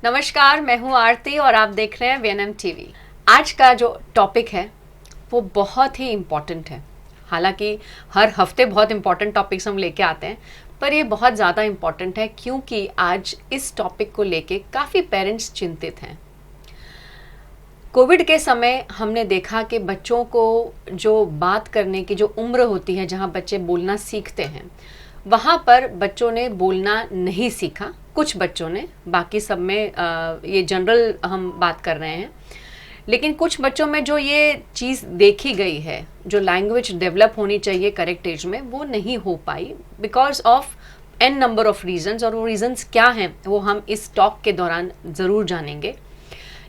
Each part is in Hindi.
नमस्कार, मैं हूँ आरती और आप देख रहे हैं वीएनएम टीवी। आज का जो टॉपिक है वो बहुत ही इम्पॉर्टेंट है। हालांकि हर हफ्ते बहुत इम्पॉर्टेंट टॉपिक्स हम लेके आते हैं, पर ये बहुत ज़्यादा इम्पॉर्टेंट है क्योंकि आज इस टॉपिक को लेके काफ़ी पेरेंट्स चिंतित हैं। कोविड के समय हमने देखा कि बच्चों को जो बात करने की जो उम्र होती है, जहाँ बच्चे बोलना सीखते हैं, वहाँ पर बच्चों ने बोलना नहीं सीखा। कुछ बच्चों ने, बाकी सब में ये जनरल हम बात कर रहे हैं, लेकिन कुछ बच्चों में जो ये चीज़ देखी गई है, जो लैंग्वेज डेवलप होनी चाहिए करेक्ट एज में, वो नहीं हो पाई because of an number of reasons. और वो रीजंस क्या हैं वो हम इस टॉक के दौरान ज़रूर जानेंगे।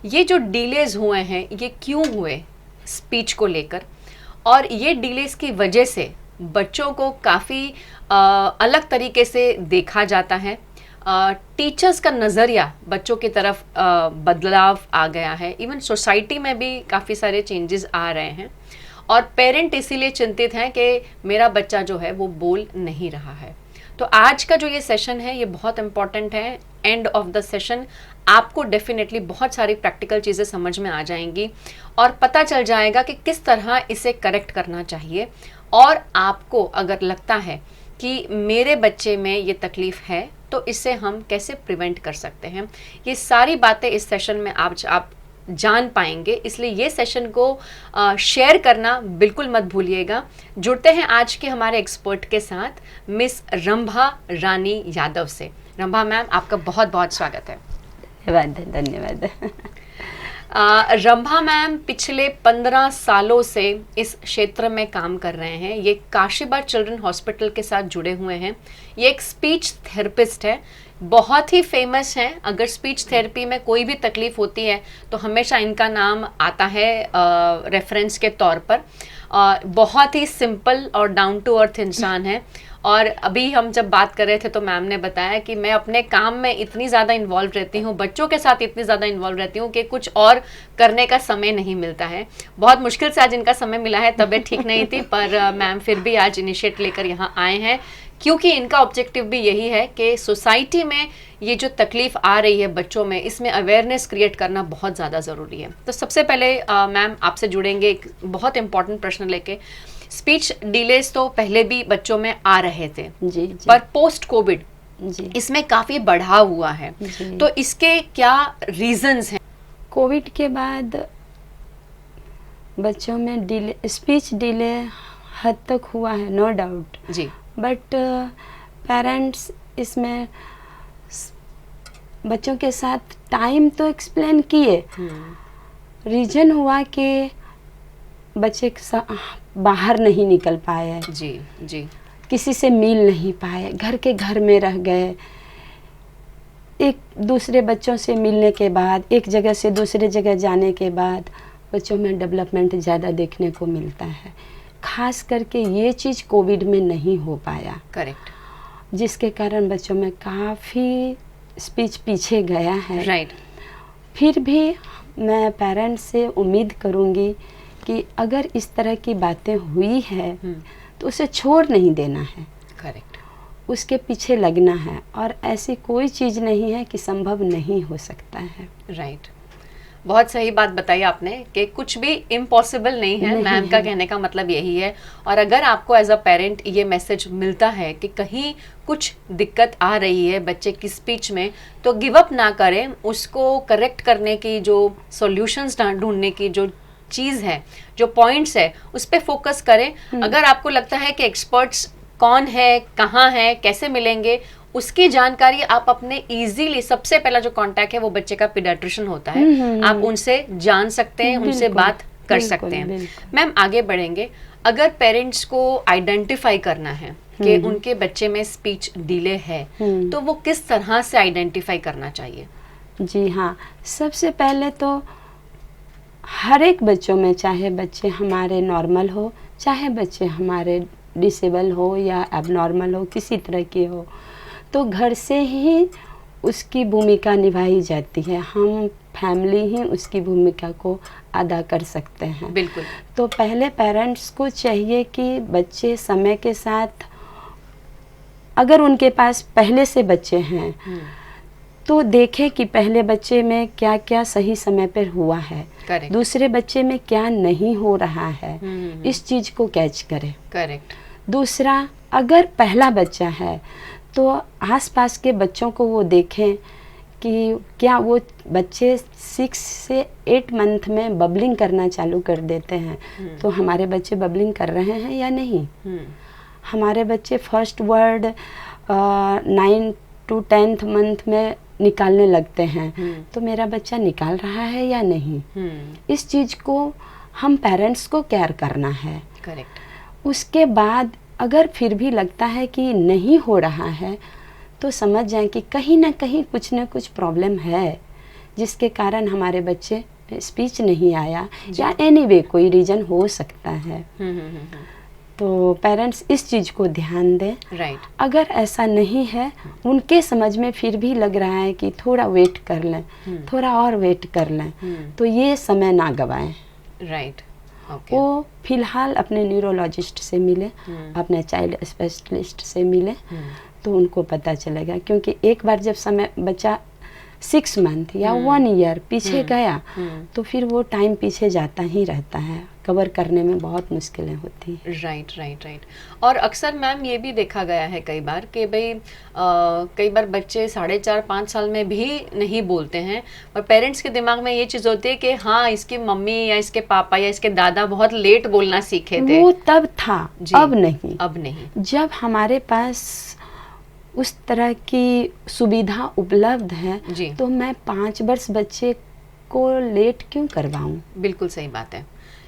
ये जो डिलेज हुए हैं ये क्यों हुए स्पीच को लेकर, और ये डिलेज की वजह से बच्चों को काफ़ी अलग तरीके से देखा जाता है। टीचर्स का नज़रिया बच्चों की तरफ बदलाव आ गया है। इवन सोसाइटी में भी काफ़ी सारे चेंजेस आ रहे हैं और पेरेंट इसीलिए चिंतित हैं कि मेरा बच्चा जो है वो बोल नहीं रहा है। तो आज का जो ये सेशन है ये बहुत इम्पॉर्टेंट है। एंड ऑफ द सेशन आपको डेफिनेटली बहुत सारी प्रैक्टिकल चीज़ें समझ में आ जाएंगी और पता चल जाएगा कि किस तरह इसे करेक्ट करना चाहिए। और आपको अगर लगता है कि मेरे बच्चे में ये तकलीफ़ है तो इससे हम कैसे प्रिवेंट कर सकते हैं, ये सारी बातें इस सेशन में आप जान पाएंगे। इसलिए ये सेशन को शेयर करना बिल्कुल मत भूलिएगा। जुड़ते हैं आज के हमारे एक्सपर्ट के साथ, मिस रंभा रानी यादव से। रंभा मैम, आपका बहुत बहुत स्वागत है। धन्यवाद। रंभा मैम पिछले 15 सालों से इस क्षेत्र में काम कर रहे हैं। ये काशीबाग चिल्ड्रन हॉस्पिटल के साथ जुड़े हुए हैं। ये एक स्पीच थेरेपिस्ट है, बहुत ही फेमस हैं। अगर स्पीच थेरेपी में कोई भी तकलीफ होती है तो हमेशा इनका नाम आता है रेफरेंस के तौर पर। बहुत ही सिंपल और डाउन टू अर्थ इंसान है। और अभी हम जब बात कर रहे थे तो मैम ने बताया कि मैं अपने काम में इतनी ज़्यादा इन्वॉल्व रहती हूँ, बच्चों के साथ इतनी ज़्यादा इन्वॉल्व रहती हूँ कि कुछ और करने का समय नहीं मिलता है। बहुत मुश्किल से आज इनका समय मिला है, तबीयत ठीक नहीं थी, पर मैम फिर भी आज इनिशिएट लेकर यहाँ आए हैं क्योंकि इनका ऑब्जेक्टिव भी यही है कि सोसाइटी में ये जो तकलीफ आ रही है बच्चों में, इसमें अवेयरनेस क्रिएट करना बहुत ज़्यादा ज़रूरी है। तो सबसे पहले मैम आपसे जुड़ेंगे एक बहुत इंपॉर्टेंट प्रश्न लेके। स्पीच डिलेज तो पहले भी बच्चों में आ रहे थे जी। पर पोस्ट कोविड इसमें काफ़ी बढ़ाव हुआ है, तो इसके क्या रीजंस हैं? कोविड के बाद बच्चों में स्पीच डिले हद तक हुआ है, नो डाउट जी। बट पेरेंट्स इसमें बच्चों के साथ टाइम तो एक्सप्लेन किए। रीजन हुआ कि बच्चे बाहर नहीं निकल पाए, जी, किसी से मिल नहीं पाए, घर के घर में रह गए। एक दूसरे बच्चों से मिलने के बाद, एक जगह से दूसरे जगह जाने के बाद बच्चों में डेवलपमेंट ज़्यादा देखने को मिलता है। खास करके ये चीज़ कोविड में नहीं हो पाया, करेक्ट, जिसके कारण बच्चों में काफ़ी स्पीच पीछे गया है। राइट। फिर भी मैं पेरेंट्स से उम्मीद करूँगी कि अगर इस तरह की बातें हुई है तो उसे छोड़ नहीं देना है, करेक्ट, उसके पीछे लगना है। और ऐसी कोई चीज़ नहीं है कि संभव नहीं हो सकता है। राइट। बहुत सही बात बताई आपने कि कुछ भी इम्पॉसिबल नहीं है। मैम का कहने का मतलब यही है। और अगर आपको एज अ पेरेंट ये मैसेज मिलता है कि कहीं कुछ दिक्कत आ रही है बच्चे की स्पीच में, तो गिव अप ना करें। उसको करेक्ट करने की जो सॉल्यूशंस ढूंढने की जो चीज़ है, जो पॉइंट्स है, उस पर फोकस करें। अगर आपको लगता है कि एक्सपर्ट्स कौन है, कहाँ है, कैसे मिलेंगे, उसकी जानकारी आप अपने इजीली, सबसे पहला जो कांटेक्ट है वो बच्चे का पीडियाट्रिशियन होता है, आप उनसे जान सकते हैं, उनसे बात कर सकते हैं। मैम आगे बढ़ेंगे। अगर पेरेंट्स को आइडेंटिफाई करना है कि उनके बच्चे में स्पीच डिले है, तो वो किस तरह से आइडेंटिफाई करना चाहिए? जी हाँ, सबसे पहले तो हर एक बच्चों में, चाहे बच्चे हमारे नॉर्मल हो, चाहे बच्चे हमारे डिसेबल हो या एबनॉर्मल हो, किसी तरह की हो, तो घर से ही उसकी भूमिका निभाई जाती है। हम फैमिली ही उसकी भूमिका को अदा कर सकते हैं। बिल्कुल। तो पहले पेरेंट्स को चाहिए कि बच्चे समय के साथ, अगर उनके पास पहले से बच्चे हैं तो देखें कि पहले बच्चे में क्या क्या सही समय पर हुआ है, करेक्ट, दूसरे बच्चे में क्या नहीं हो रहा है, इस चीज़ को कैच करें। करेक्ट, दूसरा, अगर पहला बच्चा है तो आसपास के बच्चों को वो देखें कि क्या वो बच्चे 6 से 8 मंथ में बबलिंग करना चालू कर देते हैं, तो हमारे बच्चे बबलिंग कर रहे हैं या नहीं। हमारे बच्चे first word 9 to 10th month में निकालने लगते हैं, तो मेरा बच्चा निकाल रहा है या नहीं। इस चीज़ को हम पेरेंट्स को केयर करना है। करेक्ट। उसके बाद अगर फिर भी लगता है कि नहीं हो रहा है, तो समझ जाएं कि कहीं ना कहीं कुछ ना कुछ प्रॉब्लम है, जिसके कारण हमारे बच्चे स्पीच नहीं आया, या एनीवे कोई रीज़न हो सकता है। तो पेरेंट्स इस चीज़ को ध्यान दें। राइट। अगर ऐसा नहीं है, उनके समझ में फिर भी लग रहा है कि थोड़ा वेट कर लें, थोड़ा और वेट कर लें, तो ये समय ना गवाएं। राइट। ओके। वो फिलहाल अपने न्यूरोलॉजिस्ट से मिले, अपने चाइल्ड स्पेशलिस्ट से मिले, तो उनको पता चलेगा। क्योंकि एक बार जब समय बच्चा 6 मंथ या 1 ईयर पीछे गया, तो फिर वो टाइम पीछे जाता ही रहता है, कवर करने में बहुत मुश्किलें होती हैं। Right, right, right. और अक्सर मैम ये भी देखा गया है कई बार कि भाई कई बार बच्चे 4.5-5 साल में भी नहीं बोलते हैं, और पेरेंट्स के दिमाग में ये चीज़ होती है कि हाँ, इसकी मम्मी या इसके पापा या इसके दादा बहुत लेट बोलना सीखे थे। वो तब था, अब नहीं। अब नहीं। जब हमारे पास उस तरह की सुविधा उपलब्ध है, तो मैं 5 वर्ष बच्चे को लेट क्यों करवाऊं? बिल्कुल सही बात है।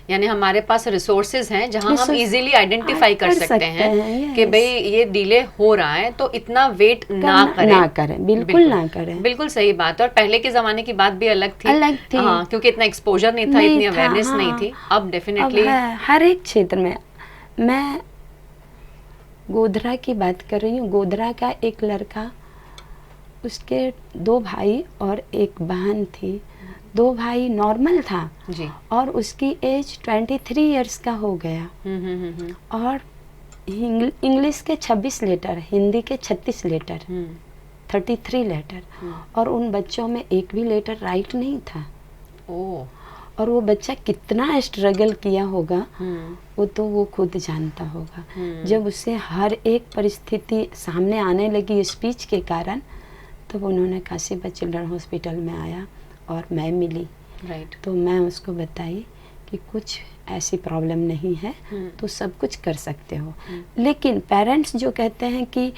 यानी हमारे पास रिसोर्सेज हैं जहां हम इजीली आइडेंटिफाई कर सकते हैं कि भाई ये डिले हो रहा है, तो इतना वेट ना करें। बिल्कुल ना करें। बिल्कुल सही बात है। और पहले के जमाने की बात भी अलग थी। हाँ, क्योंकि इतना एक्सपोजर नहीं था, इतनी अवेयरनेस नहीं थी। अब डेफिनेटली हर एक क्षेत्र में। मैं गोधरा की बात कर रही हूँ। गोधरा का एक लड़का, उसके 2 भाई और 1 बहन थी। 2 भाई नॉर्मल था जी, और उसकी एज 23 इयर्स का हो गया। और इंग्लिश के 26 लेटर, हिंदी के 36 लेटर, 33 लेटर, और उन बच्चों में एक भी लेटर राइट नहीं था। और वो बच्चा कितना स्ट्रगल किया होगा, वो तो वो खुद जानता होगा। जब उसे हर एक परिस्थिति सामने आने लगी स्पीच के कारण, तब उन्होंने काशीबाग चिल्ड्रन हॉस्पिटल में आया और मैं मिली। राइट। तो मैं उसको बताई कि कुछ ऐसी प्रॉब्लम नहीं है, तो सब कुछ कर सकते हो। लेकिन पेरेंट्स जो कहते हैं कि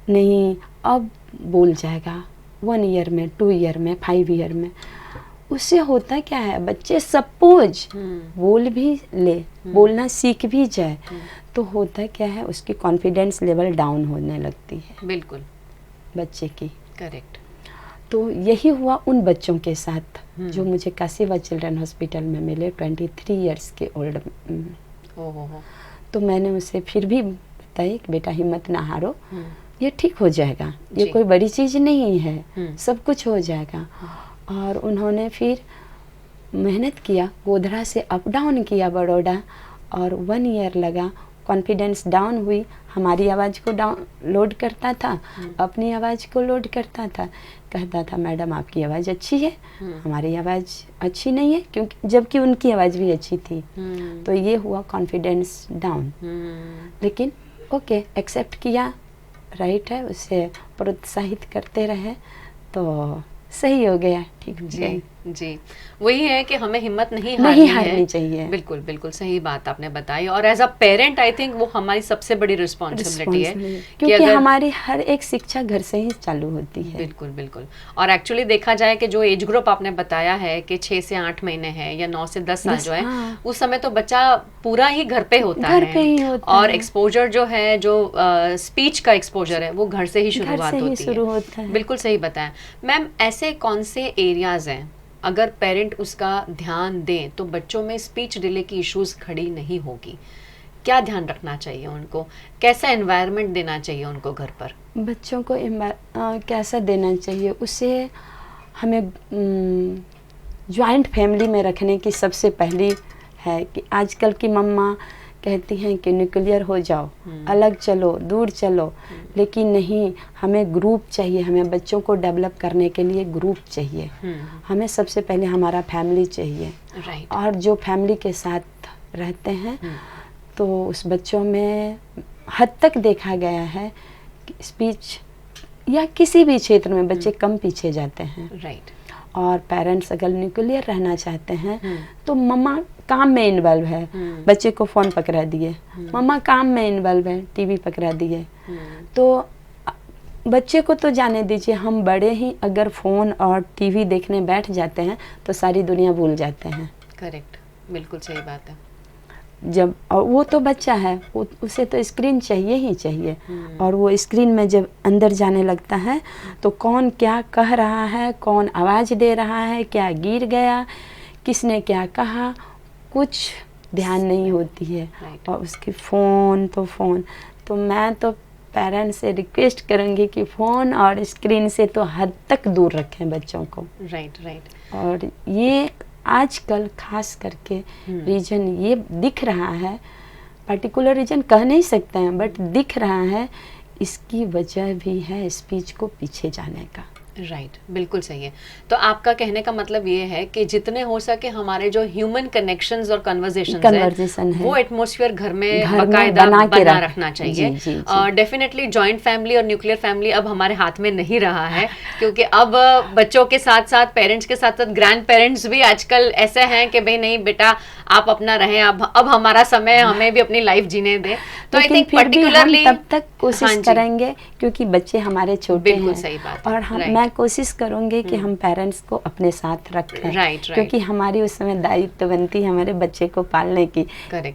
नहीं अब बोल जाएगा 1 ईयर में, 2 ईयर में, 5 ईयर में, उससे होता क्या है, बच्चे सपोज बोल भी ले, बोलना सीख भी जाए, तो होता क्या है, उसकी कॉन्फिडेंस लेवल डाउन होने लगती है। बिल्कुल बच्चे की। करेक्ट। तो यही हुआ उन बच्चों के साथ जो मुझे काशीबाग चिल्ड्रन हॉस्पिटल में मिले, 23 इयर्स के ओल्ड। तो मैंने उसे फिर भी बताई कि बेटा हिम्मत ना हारो, ये ठीक हो जाएगा, ये कोई बड़ी चीज़ नहीं है, सब कुछ हो जाएगा। और उन्होंने फिर मेहनत किया, गोधरा से अप डाउन किया बड़ौदा, और 1 ईयर लगा। कॉन्फिडेंस डाउन हुई, हमारी आवाज़ को डाउन लोड करता था, अपनी आवाज़ को लोड करता था, कहता था मैडम आपकी आवाज़ अच्छी है, हमारी आवाज़ अच्छी नहीं है, क्योंकि जबकि उनकी आवाज़ भी अच्छी थी। तो ये हुआ कॉन्फिडेंस डाउन। लेकिन ओके, एक्सेप्ट किया, राइट है, उसे प्रोत्साहित करते रहे, तो सही हो गया, ठीक हो गया। जी, वही है कि हमें हिम्मत नहीं हारनी चाहिए। बिल्कुल बिल्कुल सही बात आपने बताई। और as a parent I think वो हमारी सबसे बड़ी रिस्पॉन्सिबिलिटी है, क्योंकि हमारी हर एक शिक्षा घर से ही चालू होती है। बिल्कुल बिल्कुल। और एक्चुअली देखा जाए कि जो एज ग्रुप आपने बताया है कि 6 से 8 महीने है या 9 से 10 साल जो है, उस समय तो बच्चा पूरा ही घर पे होता है। और एक्सपोजर जो है, जो स्पीच का एक्सपोजर है, वो घर से ही शुरुआत होती है। बिल्कुल सही बताया मैम। ऐसे कौन से एरियाज हैं अगर पेरेंट उसका ध्यान दें तो बच्चों में स्पीच डिले की इश्यूज खड़ी नहीं होगी? क्या ध्यान रखना चाहिए उनको? कैसा एनवायरनमेंट देना चाहिए उनको घर पर? बच्चों को कैसा देना चाहिए, उसे हमें जॉइंट फैमिली में रखने की सबसे पहली है कि आजकल की मम्मा कहती हैं कि न्यूक्लियर हो जाओ, अलग चलो, दूर चलो, लेकिन नहीं, हमें ग्रुप चाहिए, हमें बच्चों को डेवलप करने के लिए ग्रुप चाहिए। हमें सबसे पहले हमारा फैमिली चाहिए। और जो फैमिली के साथ रहते हैं तो उस बच्चों में हद तक देखा गया है कि स्पीच या किसी भी क्षेत्र में बच्चे कम पीछे जाते हैं। और पेरेंट्स अगर न्यूक्लियर रहना चाहते हैं तो मम्मा काम में इन्वॉल्व है, बच्चे को फ़ोन पकड़ा दिए, मम्मा काम में इन्वॉल्व है, टीवी पकड़ा दिए, तो बच्चे को तो जाने दीजिए, हम बड़े ही अगर फ़ोन और टीवी देखने बैठ जाते हैं तो सारी दुनिया भूल जाते हैं। करेक्ट, बिल्कुल सही बात है। जब और वो तो बच्चा है, उसे तो स्क्रीन चाहिए ही चाहिए, और वो स्क्रीन में जब अंदर जाने लगता है तो कौन क्या कह रहा है, कौन आवाज़ दे रहा है, क्या गिर गया, किसने क्या कहा, कुछ ध्यान नहीं होती है। और उसकी फ़ोन तो मैं तो पेरेंट्स से रिक्वेस्ट करूँगी कि फ़ोन और स्क्रीन से तो हद तक दूर रखें बच्चों को। राइट। और ये आजकल खास करके रीजन ये दिख रहा है, पर्टिकुलर रीजन कह नहीं सकते हैं, बट दिख रहा है, इसकी वजह भी है स्पीच को पीछे जाने का। राइट, बिल्कुल सही है। तो आपका कहने का मतलब ये है कि जितने हो सके हमारे जो ह्यूमन कनेक्शंस और कन्वर्सेशन है वो एटमॉस्फेयर घर में बाकायदा बना रखना चाहिए। डेफिनेटली जॉइंट फैमिली और न्यूक्लियर फैमिली अब हमारे हाथ में नहीं रहा है, क्योंकि अब बच्चों के साथ साथ पेरेंट्स के साथ साथ ग्रैंड पेरेंट्स भी आजकल ऐसे हैं कि भाई नहीं बेटा आप अपना रहें, अब हमारा समय, हमें भी अपनी लाइफ जीने दें। तो आई थिंक पर्टिकुलरली तब तक कोशिश करेंगे क्योंकि बच्चे हमारे छोटे हैं। बिल्कुल सही बात। और मैं कोशिश करूंगी कि हम पेरेंट्स को अपने साथ रखें, क्योंकि हमारी उस समय दायित्व बनती है हमारे बच्चे को पालने की।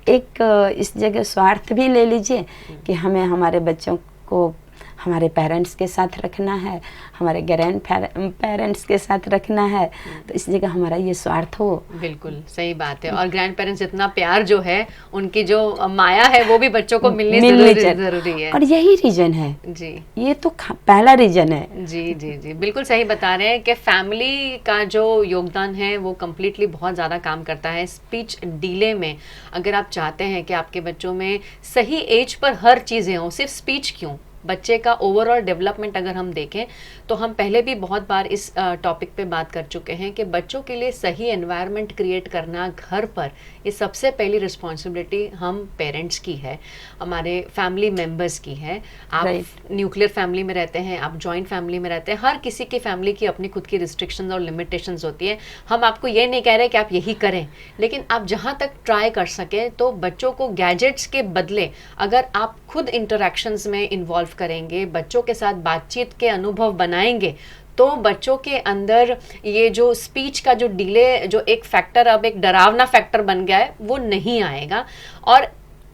एक इस जगह स्वार्थ भी ले लीजिए कि हमें हमारे बच्चों को हमारे पेरेंट्स के साथ रखना है, हमारे ग्रैंड पेरेंट्स के साथ रखना है, तो इस जगह हमारा ये स्वार्थ हो। बिल्कुल सही बात है। और ग्रैंड पेरेंट्स इतना प्यार जो है, उनकी जो माया है वो भी बच्चों को मिलनी जरूरी है। और यही रीजन है जी, ये तो पहला रीजन है। जी, बिल्कुल सही बता रहे हैं कि फैमिली का जो योगदान है वो कम्प्लीटली बहुत ज़्यादा काम करता है स्पीच डिले में। अगर आप चाहते हैं कि आपके बच्चों में सही एज पर हर चीज़ें हों, सिर्फ स्पीच क्यों, बच्चे का ओवरऑल डेवलपमेंट अगर हम देखें तो हम पहले भी बहुत बार इस टॉपिक पे बात कर चुके हैं कि बच्चों के लिए सही एनवायरनमेंट क्रिएट करना घर पर, ये सबसे पहली रिस्पॉन्सिबिलिटी हम पेरेंट्स की है, हमारे फैमिली मेम्बर्स की है। आप न्यूक्लियर फैमिली में रहते हैं, आप जॉइंट फैमिली में रहते हैं, हर किसी की फैमिली की अपनी खुद की रिस्ट्रिक्शंस और लिमिटेशंस होती है। हम आपको ये नहीं कह रहे कि आप यही करें, लेकिन आप जहाँ तक ट्राई कर सकें तो बच्चों को गैजेट्स के बदले अगर आप खुद इंटरेक्शंस में इन्वॉल्व करेंगे, बच्चों के साथ बातचीत के अनुभव बनाएंगे, तो बच्चों के अंदर ये जो स्पीच का जो डिले, जो एक फैक्टर अब एक डरावना फैक्टर बन गया है, वो नहीं आएगा। और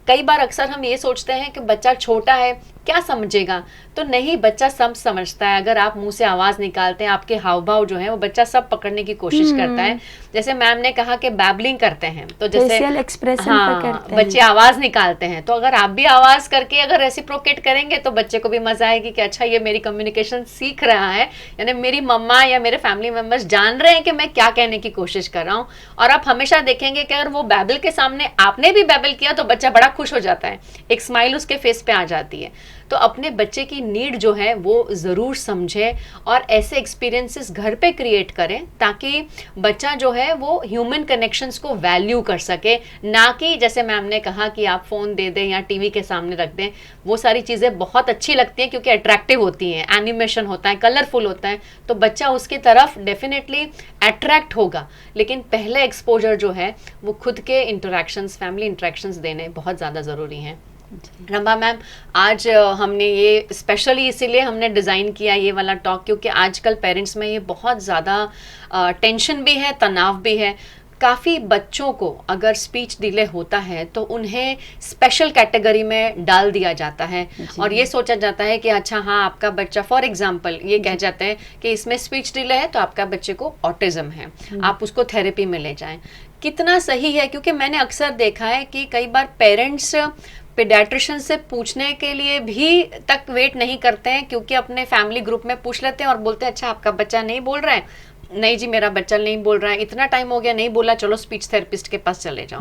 कई बार अक्सर हम ये सोचते हैं कि बच्चा छोटा है, क्या समझेगा, तो नहीं, बच्चा सब समझता है। अगर आप मुंह से आवाज निकालते हैं, आपके हाव भाव जो है वो बच्चा सब पकड़ने की कोशिश करता है। जैसे मैम ने कहा कि बैबलिंग करते हैं, तो जैसे बच्चे आवाज निकालते हैं, तो अगर आप भी आवाज करके अगर रेसिप्रोकेट करेंगे तो बच्चे को भी मजा आएगी कि अच्छा ये मेरी कम्युनिकेशन सीख रहा है, यानी मेरी मम्मा या मेरे फैमिली मेंबर्स जान रहे हैं कि मैं क्या कहने की कोशिश कर रहा हूँ। और आप हमेशा देखेंगे कि अगर वो बैबल के सामने आपने भी बैबल किया तो बच्चा बड़ा खुश हो जाता है, एक स्माइल उसके फेस पे आ जाती है। तो अपने बच्चे की नीड जो है वो ज़रूर समझे और ऐसे एक्सपीरियंसेस घर पे क्रिएट करें ताकि बच्चा जो है वो ह्यूमन कनेक्शंस को वैल्यू कर सके, ना कि जैसे मैम ने कहा कि आप फ़ोन दे दें या टीवी के सामने रख दें। वो सारी चीज़ें बहुत अच्छी लगती हैं क्योंकि अट्रैक्टिव होती हैं, एनिमेशन होता है, कलरफुल होता है, तो बच्चा उसकी तरफ डेफिनेटली अट्रैक्ट होगा। लेकिन पहले एक्सपोजर जो है वो खुद के इंटरेक्शंस, फैमिली इंटरेक्शंस देने बहुत ज़्यादा ज़रूरी हैं। रंभा मैम, आज हमने ये स्पेशली इसीलिए हमने डिज़ाइन किया ये वाला टॉक क्योंकि आजकल पेरेंट्स में ये बहुत ज़्यादा टेंशन भी है, तनाव भी है। काफ़ी बच्चों को अगर स्पीच डिले होता है तो उन्हें स्पेशल कैटेगरी में डाल दिया जाता है और ये सोचा जाता है कि अच्छा हाँ आपका बच्चा, फॉर एग्जांपल ये कह जाते हैं कि इसमें स्पीच डिले है तो आपका बच्चे को ऑटिज्म है, आप उसको थेरेपी में ले जाएं। कितना सही है, क्योंकि मैंने अक्सर देखा है कि कई बार पेरेंट्स पीडियाट्रिशियन से पूछने के लिए भी तक वेट नहीं करते हैं, क्योंकि अपने फैमिली ग्रुप में पूछ लेते हैं और बोलते हैं अच्छा आपका बच्चा नहीं बोल रहा है, नहीं जी मेरा बच्चा नहीं बोल रहा है, इतना टाइम हो गया नहीं बोला, चलो स्पीच थेरेपिस्ट के पास चले जाओ।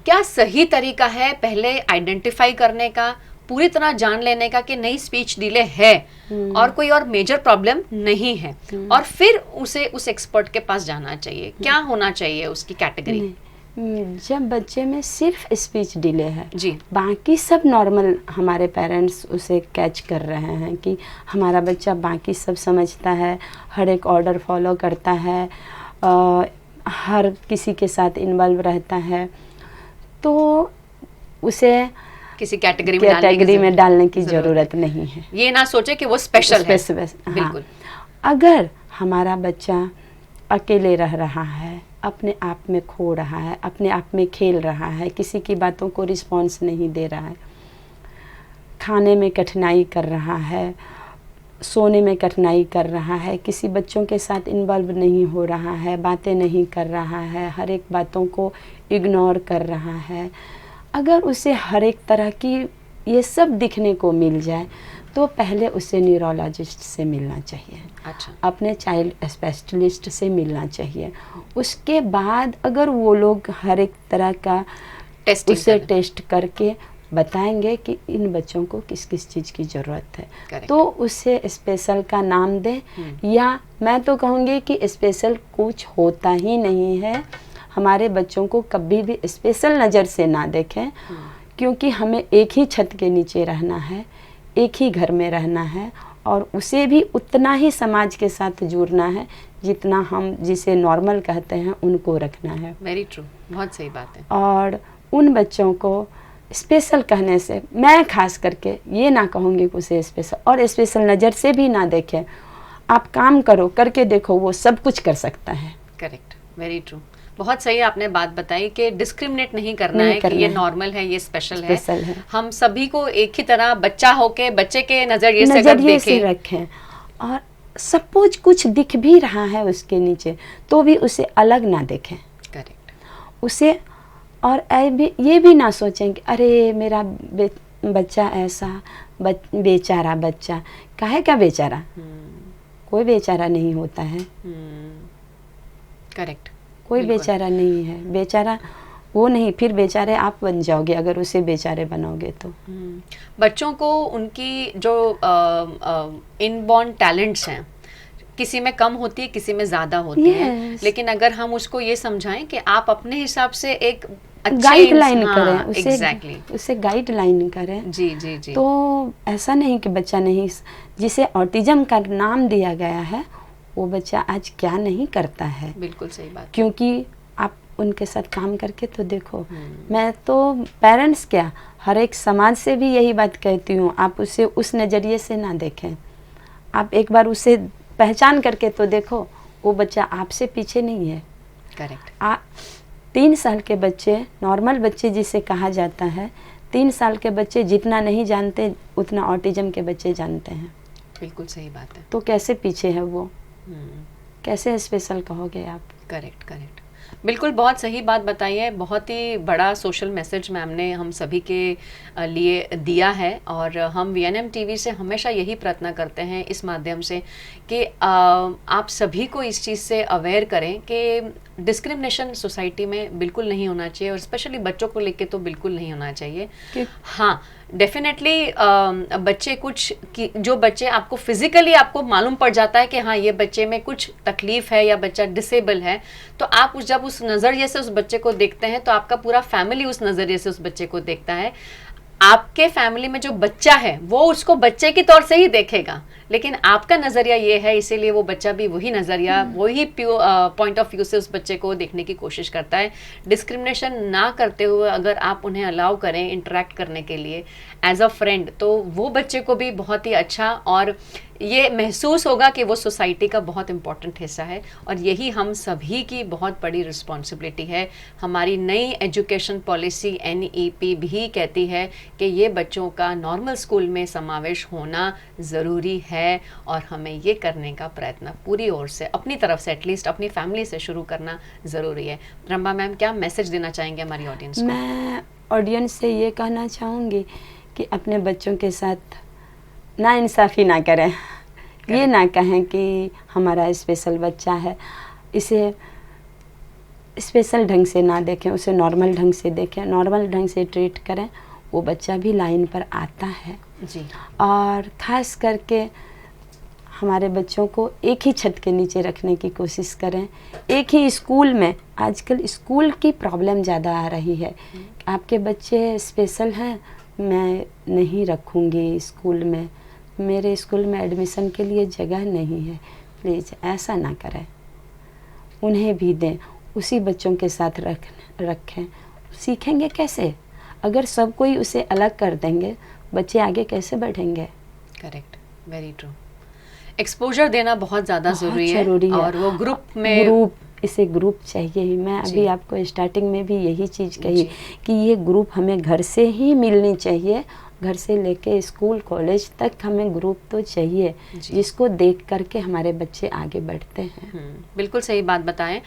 क्या सही तरीका है पहले आइडेंटिफाई करने का, पूरी तरह जान लेने का कि नहीं स्पीच डिले है और कोई और मेजर प्रॉब्लम नहीं है, और फिर उसे उस एक्सपर्ट के पास जाना चाहिए? क्या होना चाहिए उसकी कैटेगरी? जब बच्चे में सिर्फ स्पीच डिले है जी, बाकी सब नॉर्मल, हमारे पेरेंट्स उसे कैच कर रहे हैं कि हमारा बच्चा बाकी सब समझता है, हर एक ऑर्डर फॉलो करता है, हर किसी के साथ इन्वॉल्व रहता है, तो उसे किसी कैटेगरी में डालने की ज़रूरत नहीं है। ये ना सोचे कि वो स्पेशल है। बिल्कुल। अगर हमारा बच्चा अकेले रह रहा है, अपने आप में खो रहा है, अपने आप में खेल रहा है, किसी की बातों को रिस्पॉन्स नहीं दे रहा है, खाने में कठिनाई कर रहा है, सोने में कठिनाई कर रहा है, किसी बच्चों के साथ इन्वॉल्व नहीं हो रहा है, बातें नहीं कर रहा है, हर एक बातों को इग्नोर कर रहा है, अगर उसे हर एक तरह की ये सब दिखने को मिल जाए तो पहले उसे न्यूरोलॉजिस्ट से मिलना चाहिए। अच्छा। अपने चाइल्ड स्पेशलिस्ट से मिलना चाहिए। उसके बाद अगर वो लोग हर एक तरह का उसे टेस्ट करके बताएंगे कि इन बच्चों को किस किस चीज़ की ज़रूरत है, तो उसे स्पेशल का नाम दें, या मैं तो कहूँगी कि स्पेशल कुछ होता ही नहीं है। हमारे बच्चों को कभी भी स्पेशल नज़र से ना देखें, क्योंकि हमें एक ही छत के नीचे रहना है, एक ही घर में रहना है, और उसे भी उतना ही समाज के साथ जुड़ना है जितना हम जिसे नॉर्मल कहते हैं उनको रखना है। वेरी ट्रू, बहुत सही बात है। और उन बच्चों को स्पेशल कहने से मैं खास करके ये ना कहूँगी कि उसे स्पेशल, और स्पेशल नज़र से भी ना देखें। आप काम करो, करके देखो, वो सब कुछ कर सकता है। करेक्ट, वेरी ट्रू, बहुत सही आपने बात बताई कि डिस्क्रिमिनेट नहीं करना है कि ये नॉर्मल है, ये स्पेशल है। हम सभी को एक ही तरह बच्चा होके बच्चे के नजरिए से रखें, और सपोज कुछ दिख भी रहा है उसके नीचे तो भी उसे अलग ना देखें। करेक्ट। उसे और ये भी ना सोचें कि अरे मेरा बच्चा ऐसा, बेचारा बच्चा। काहे का बेचारा? कोई बेचारा नहीं होता है। करेक्ट, कोई बेचारा नहीं है। बेचारा वो नहीं, फिर बेचारे आप बन जाओगे अगर उसे बेचारे बनाओगे तो। बच्चों को उनकी जो इनबॉर्न टैलेंट्स हैं, किसी में कम होती है, किसी में ज़्यादा होती है, लेकिन अगर हम उसको ये समझाएं कि आप अपने हिसाब से एक गाइडलाइन करें, उसे गाइडलाइन करें। जी जी जी। तो ऐसा नहीं कि बच्चा नहीं, जिसे ऑटिज्म का नाम दिया गया है वो बच्चा आज क्या नहीं करता है। बिल्कुल सही बात। क्योंकि आप उनके साथ काम करके तो देखो। मैं तो पेरेंट्स क्या, हर एक समाज से भी यही बात कहती हूँ, आप उसे उस नज़रिए से ना देखें। आप एक बार उसे पहचान करके तो देखो, वो बच्चा आपसे पीछे नहीं है। करेक्ट। 3 साल के बच्चे, नॉर्मल बच्चे जिसे कहा जाता है, 3 साल के बच्चे जितना नहीं जानते उतना ऑटिज्म के बच्चे जानते हैं। बिल्कुल सही बात है। तो कैसे पीछे है वो? कैसे स्पेशल कहोगे आप? करेक्ट करेक्ट, बिल्कुल बहुत सही बात बताई है। बहुत ही बड़ा सोशल मैसेज मैम ने हम सभी के लिए दिया है, और हम वीएनएम टीवी से हमेशा यही प्रयत्न करते हैं इस माध्यम से कि आप सभी को इस चीज़ से अवेयर करें कि डिस्क्रिमिनेशन सोसाइटी में बिल्कुल नहीं होना चाहिए, और स्पेशली बच्चों को लेके तो बिल्कुल नहीं होना चाहिए। हाँ, डेफिनेटली बच्चे जो बच्चे आपको फिजिकली आपको मालूम पड़ जाता है कि हाँ ये बच्चे में कुछ तकलीफ है या बच्चा डिसेबल है, तो आप जब उस नज़रिए से उस बच्चे को देखते हैं तो आपका पूरा फैमिली उस नज़रिए से उस बच्चे को देखता है। आपके फैमिली में जो बच्चा है वो उसको बच्चे के तौर से ही देखेगा, लेकिन आपका नज़रिया ये है, इसीलिए वो बच्चा भी वही नज़रिया, वही पॉइंट ऑफ व्यू से उस बच्चे को देखने की कोशिश करता है। डिस्क्रिमिनेशन ना करते हुए अगर आप उन्हें अलाउ करें इंटरेक्ट करने के लिए एज अ फ्रेंड, तो वो बच्चे को भी बहुत ही अच्छा और ये महसूस होगा कि वो सोसाइटी का बहुत इंपॉर्टेंट हिस्सा है। और यही हम सभी की बहुत बड़ी रिस्पॉन्सिबिलिटी है। हमारी नई एजुकेशन पॉलिसी NEP भी कहती है कि ये बच्चों का नॉर्मल स्कूल में समावेश होना ज़रूरी है, और हमें ये करने का प्रयत्न पूरी ओर से, अपनी तरफ से, एटलीस्ट अपनी फैमिली से शुरू करना ज़रूरी है। रंभा मैम, क्या मैसेज देना चाहेंगे हमारी ऑडियंस को? मैं ऑडियंस से ये कहना चाहूँगी कि अपने बच्चों के साथ नाइंसाफ़ी ना करें, ये ना कहें कि हमारा स्पेशल बच्चा है, इसे स्पेशल ढंग से ना देखें, उसे नॉर्मल ढंग से देखें, नॉर्मल ढंग से ट्रीट करें, वो बच्चा भी लाइन पर आता है जी। और ख़ास करके हमारे बच्चों को एक ही छत के नीचे रखने की कोशिश करें, एक ही स्कूल में। आजकल स्कूल की प्रॉब्लम ज़्यादा आ रही है, आपके बच्चे स्पेशल हैं, मैं नहीं रखूँगी स्कूल में, मेरे स्कूल में एडमिशन के लिए जगह नहीं है। प्लीज़ ऐसा ना करें, उन्हें भी दें, उसी बच्चों के साथ रखें। सीखेंगे कैसे? अगर सब कोई उसे अलग कर देंगे, बच्चे आगे कैसे बढ़ेंगे? Correct, very true. एक्सपोजर देना बहुत ज़्यादा ज़रूरी है और वो इसे ग्रुप चाहिए ही। मैं अभी आपको स्टार्टिंग में भी यही चीज़ कही कि ये ग्रुप हमें घर से ही मिलनी चाहिए, घर से लेके स्कूल कॉलेज तक हमें ग्रुप तो चाहिए, जिसको देख करके हमारे बच्चे आगे बढ़ते हैं। बिल्कुल सही बात बताएं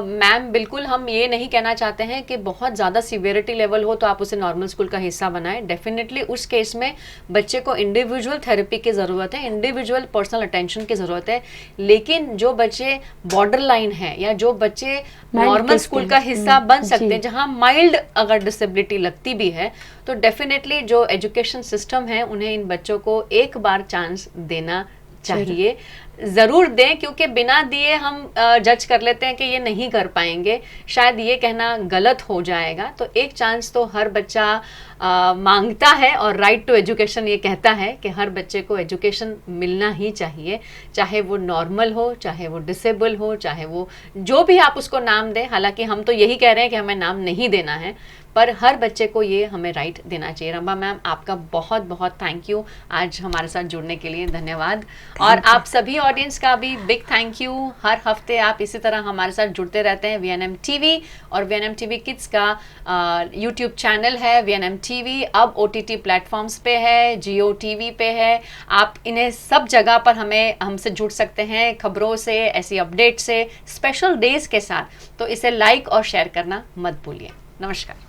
मैम। बिल्कुल हम ये नहीं कहना चाहते हैं कि बहुत ज़्यादा सीवियरिटी लेवल हो तो आप उसे नॉर्मल स्कूल का हिस्सा बनाएं। डेफिनेटली उस केस में बच्चे को इंडिविजुअल थेरेपी की ज़रूरत है, इंडिविजुअल पर्सनल अटेंशन की ज़रूरत है। लेकिन जो बच्चे बॉर्डर लाइन है या जो बच्चे नॉर्मल स्कूल का हिस्सा बन सकते हैं, जहाँ माइल्ड अगर डिसेबिलिटी लगती भी है, तो डेफिनेटली जो एजुकेशन सिस्टम है उन्हें इन बच्चों को एक बार चांस देना चाहिए। ज़रूर दें, क्योंकि बिना दिए हम जज कर लेते हैं कि ये नहीं कर पाएंगे, शायद ये कहना गलत हो जाएगा। तो एक चांस तो हर बच्चा मांगता है और राइट टू एजुकेशन ये कहता है कि हर बच्चे को एजुकेशन मिलना ही चाहिए, चाहे वो नॉर्मल हो, चाहे वो डिसेबल हो, चाहे वो जो भी आप उसको नाम दें। हालांकि हम तो यही कह रहे हैं कि हमें नाम नहीं देना है, पर हर बच्चे को ये हमें राइट देना चाहिए। रंभा मैम, आपका बहुत बहुत थैंक यू आज हमारे साथ जुड़ने के लिए, धन्यवाद। और आप सभी ऑडियंस का भी बिग थैंक यू। हर हफ्ते आप इसी तरह हमारे साथ जुड़ते रहते हैं। VNM TV और VNM TV किड्स का यूट्यूब चैनल है VNM TV, अब OTT प्लेटफॉर्म्स पे है, Jio TV पे है। आप इन्हें सब जगह पर हमसे जुड़ सकते हैं, खबरों से, ऐसी अपडेट से, स्पेशल डेज के साथ। तो इसे लाइक और शेयर करना मत भूलिए। नमस्कार।